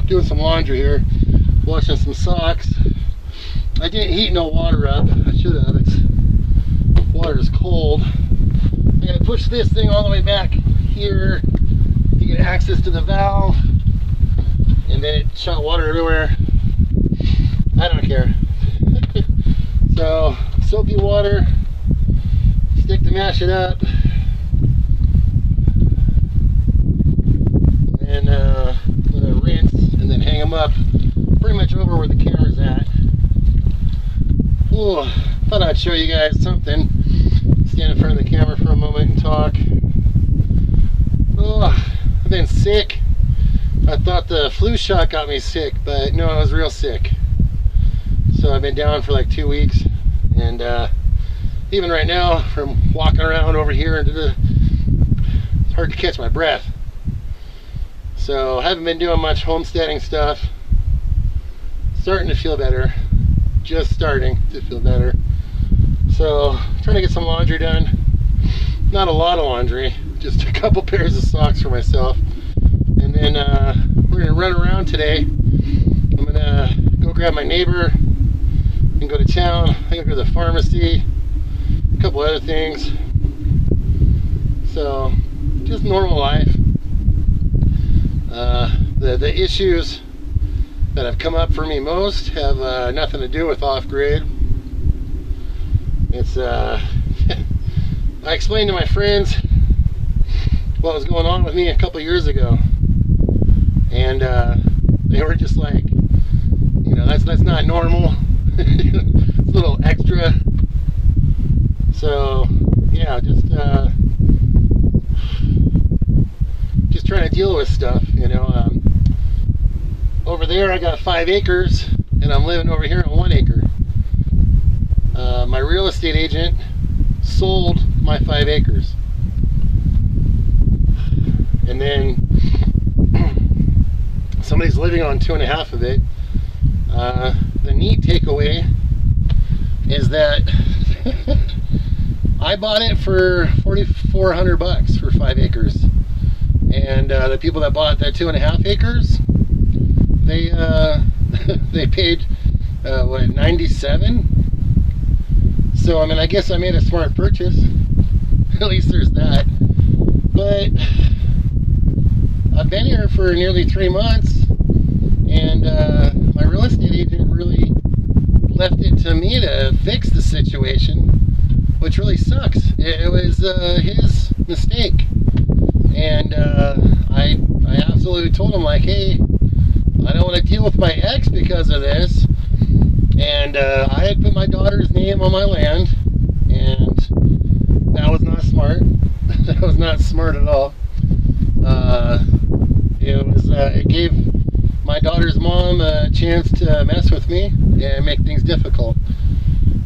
doing some laundry here, washing some socks. I didn't heat no water up. I should have. Water is cold. I'm gonna push this thing all the way back here to get access to the valve, and then it shot water everywhere. I don't care. So soapy water, stick to mash it up, and I'm gonna rinse and then hang them up pretty much over where the camera's at. Ooh, thought I'd show you guys something. Stand in front of the camera for a moment and talk. Oh, I've been sick. I thought the flu shot got me sick, but no, I was real sick. So I've been down for like 2 weeks, and even right now, from walking around over here it's hard to catch my breath. So I haven't been doing much homesteading stuff. Starting to feel better. Just starting to feel better. So trying to get some laundry done. Not a lot of laundry, just a couple pairs of socks for myself. And then we're gonna run around today. I'm gonna go grab my neighbor and go to town. I gotta go to the pharmacy, a couple other things. So just normal life. The issues that have come up for me most have nothing to do with off-grid. It's I explained to my friends what was going on with me a couple years ago, and they were just like, you know, that's not normal. It's a little extra. So yeah, just trying to deal with stuff, you know. Over there I got 5 acres and I'm living over here on 1 acre. My real estate agent sold my 5 acres, and then somebody's living on 2.5 of it. The neat takeaway is that I bought it for $4,400 for 5 acres, and the people that bought that 2.5 acres, they paid what, 97. So I mean, I guess I made a smart purchase. At least there's that. But I've been here for nearly 3 months, and my real estate agent really left it to me to fix the situation, which really sucks. It was his mistake, and I absolutely told him, like, hey, I don't want to deal with my ex because of this. And I had put my daughter's name on my land, and that was not smart. That was not smart at all. It gave my daughter's mom a chance to mess with me and make things difficult.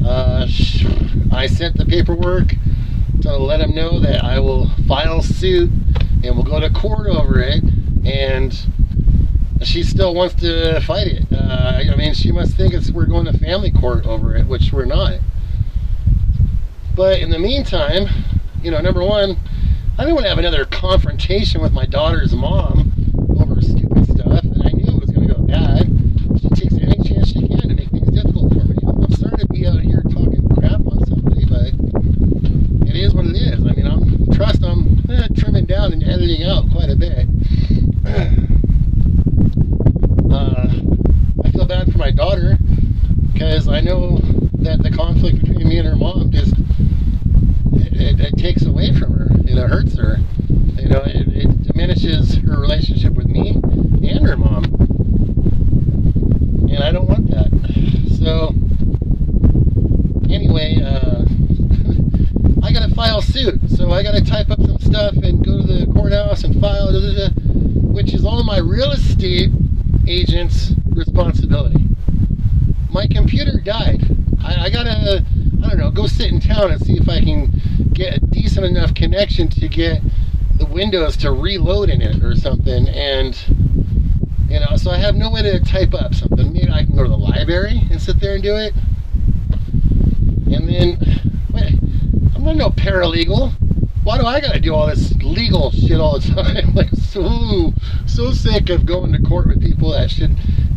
I sent the paperwork to let him know that I will file suit and we'll go to court over it, and she still wants to fight it. I mean, she must think we're going to family court over it, which we're not. But in the meantime, you know, number one, I didn't want to have another confrontation with my daughter's mom over stupid stuff, and I knew it was going to go bad. She takes any chance she can to make things difficult for me. I'm sorry to be out here talking crap on somebody, but it is what it is. I mean, I'm trimming down and editing out quite a bit. I feel bad for my daughter, because I know that the conflict between me and her mom just it takes away from her. It hurts her. You know, it diminishes her relationship with me and her mom, and I don't want that. So anyway, I gotta file suit, so I gotta type up some stuff and go to the courthouse and file, which is all my real estate agent's responsibility. My computer died. I gotta, I don't know, go sit in town and see if I can get a decent enough connection to get the Windows to reload in it or something. And, you know, so I have no way to type up something. Maybe I can go to the library and sit there and do it. And then, wait, I'm not no paralegal. why do I gotta do all this legal shit all the time? Like, so sick of going to court with people that should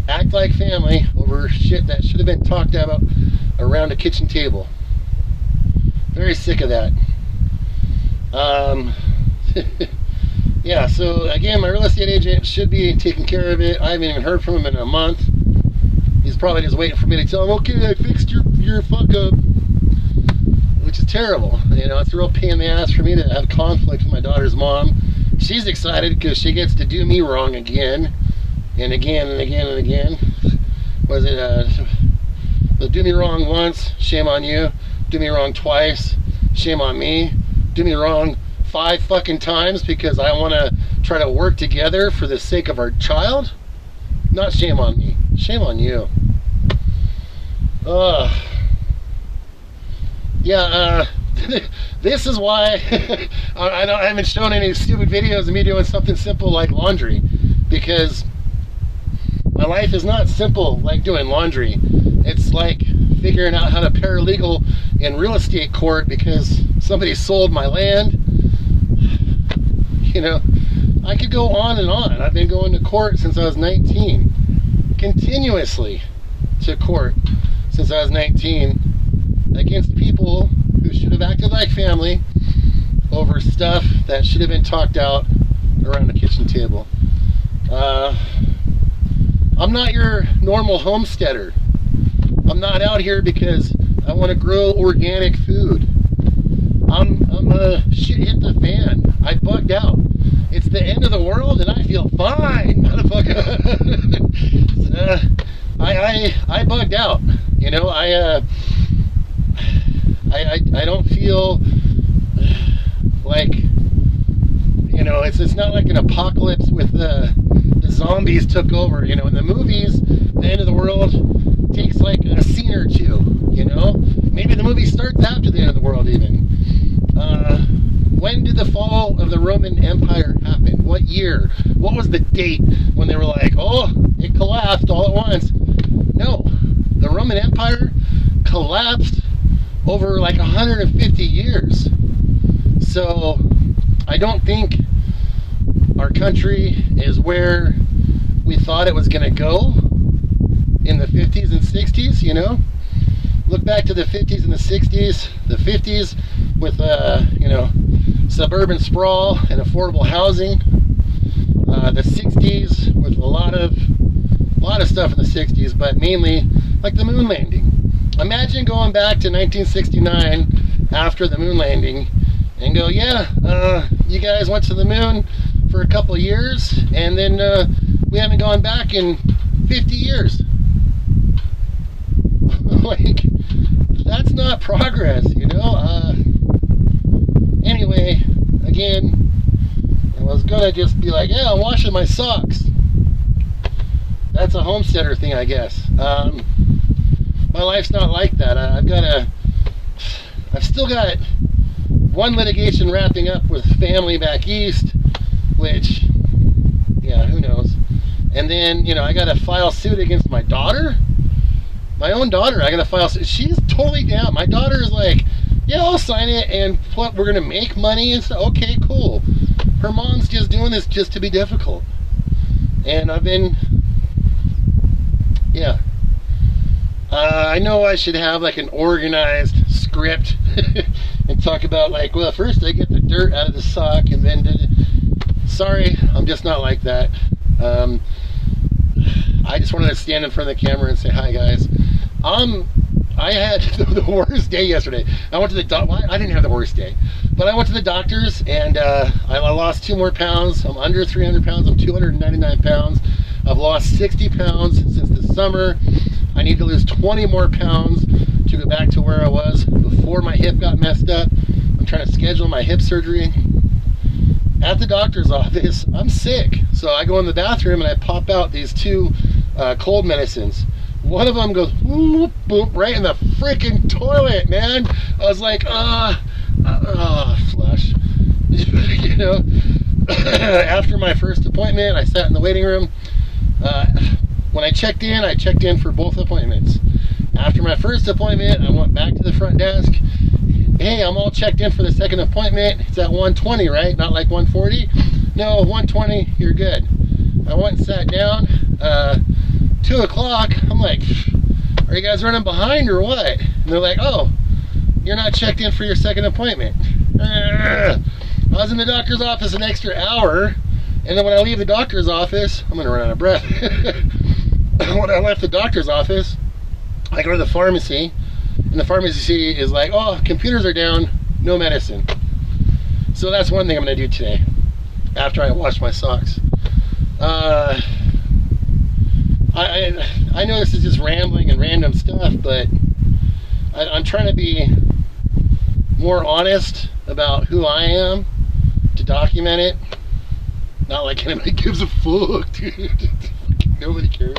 act like family over shit that should have been talked about around a kitchen table. Very sick of that. Yeah, so again, my real estate agent should be taking care of it. I haven't even heard from him in a month. He's probably just waiting for me to tell him, okay, I fixed your fuck up. Which is terrible. You know, it's a real pain in the ass for me to have conflict with my daughter's mom. She's excited because she gets to do me wrong again and again and again and again. Was it well, do me wrong once, shame on you. Do me wrong twice, shame on me. Do me wrong 5 fucking times because I want to try to work together for the sake of our child. Not shame on me, shame on you. Yeah, this is why I haven't shown any stupid videos of me doing something simple like laundry, because my life is not simple like doing laundry. It's like figuring out how to paralegal in real estate court because somebody sold my land. You know, I could go on and on. I've been going to court since I was 19, continuously to court since I was 19, against people who should have acted like family over stuff that should have been talked out around the kitchen table. I'm not your normal homesteader. I'm not out here because I want to grow organic food. Shit hit the fan. I bugged out. It's the end of the world and I feel fine, motherfucker. I bugged out. You know, I don't feel like, you know, it's not like an apocalypse with the zombies took over. You know, in the movies, the end of the world takes like a scene or two, you know? Maybe the movie starts after the end of the world even. When did the fall of the Roman Empire happen? What year? What was the date when they were like, oh, it collapsed all at once? No, the Roman Empire collapsed over like 150 years. So I don't think our country is where we thought it was going to go in the 50s and 60s, you know? Look back to the 50s and the 60s, the 50s with, you know, suburban sprawl and affordable housing. The 60s with a lot of stuff in the 60s, but mainly like the moon landing. Imagine going back to 1969 after the moon landing and go, yeah, you guys went to the moon for a couple of years and then we haven't gone back in 50 years. Like, that's not progress, you know? Anyway, again, I was gonna just be like, yeah, I'm washing my socks. That's a homesteader thing, I guess. My life's not like that. I've still got one litigation wrapping up with family back east, which, yeah, who knows? And then, you know, I gotta file suit against my daughter. My own daughter, I gotta file suit. She's totally down. My daughter is like, yeah, I'll sign it and what, we're gonna make money and stuff. Okay, cool. Her mom's just doing this just to be difficult. And I've been, yeah. I know I should have like an organized script and talk about like, well, first I get the dirt out of the sock and then sorry, I'm just not like that. I just wanted to stand in front of the camera and say, hi guys. I had the worst day yesterday. I went to the doctor. Well, I didn't have the worst day, but I went to the doctors and I lost 2 more pounds. I'm under 300 pounds. I'm 299 pounds. I've lost 60 pounds since the summer. I need to lose 20 more pounds to go back to where I was before my hip got messed up. I'm trying to schedule my hip surgery. At the doctor's office, I'm sick. So I go in the bathroom and I pop out these 2 cold medicines. One of them goes whoop, boop, right in the freaking toilet, man. I was like, flush. You know, after my first appointment, I sat in the waiting room. When I checked in for both appointments. After my first appointment, I went back to the front desk hey, I'm all checked in for the second appointment. It's at 1:20, right? Not like 1:40. No, 1:20, you're good. I went and sat down. 2 o'clock, I'm like, are you guys running behind or what? And they're like, oh, you're not checked in for your second appointment. I was in the doctor's office an extra hour, and then when I leave the doctor's office, I'm gonna run out of breath. When I left the doctor's office, I go to the pharmacy, and the pharmacy is like, oh, computers are down, no medicine. So that's one thing I'm gonna do today, after I wash my socks. I know this is just rambling and random stuff, but I'm trying to be more honest about who I am, to document it. Not like anybody gives a fuck, dude. Nobody cares.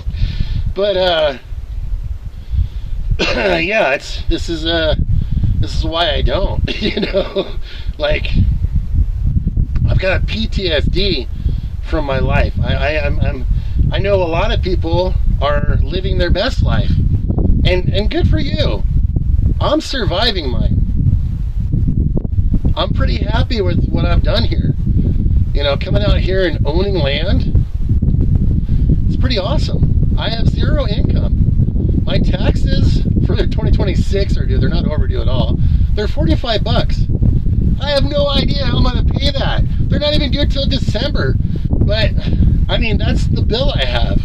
But yeah, this is why I don't. You know, like, I've got PTSD from my life. I know a lot of people are living their best life, and good for you. I'm surviving mine. I'm pretty happy with what I've done here. You know, coming out here and owning land, it's pretty awesome. I have zero income. My taxes for 2026 are due. They're not overdue at all. They're $45. I have no idea how I'm going to pay that. They're not even due till December. But, I mean, that's the bill I have.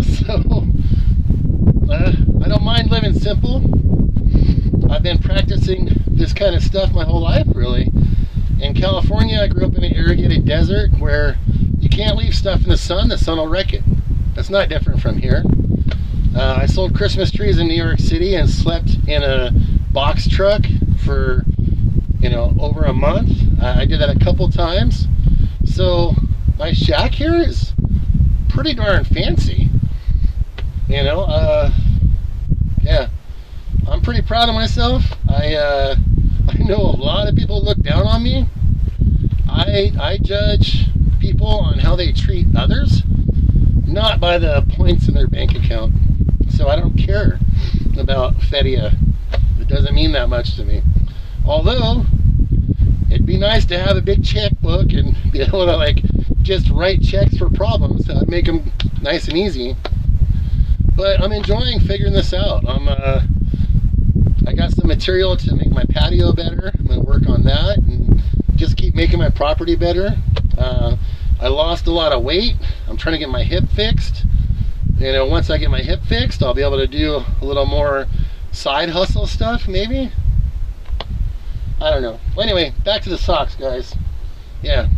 So, I don't mind living simple. I've been practicing this kind of stuff my whole life, really. In California, I grew up in an irrigated desert where you can't leave stuff in the sun will wreck it. That's not different from here. I sold Christmas trees in New York City and slept in a box truck for, you know, over a month. I did that a couple times. So my shack here is pretty darn fancy. You know, yeah, I'm pretty proud of myself. I know a lot of people look down on me. I judge people on how they treat others, not by the points in their bank account. So I don't care about Fedia. It doesn't mean that much to me. Although, it'd be nice to have a big checkbook and be able to, like, just write checks for problems. That'd make them nice and easy. But I'm enjoying figuring this out. I got some material to make my patio better. I'm going to work on that and just keep making my property better. I lost a lot of weight. I'm trying to get my hip fixed. You know, once I get my hip fixed, I'll be able to do a little more side hustle stuff, maybe. I don't know. Well, anyway, back to the socks, guys. Yeah.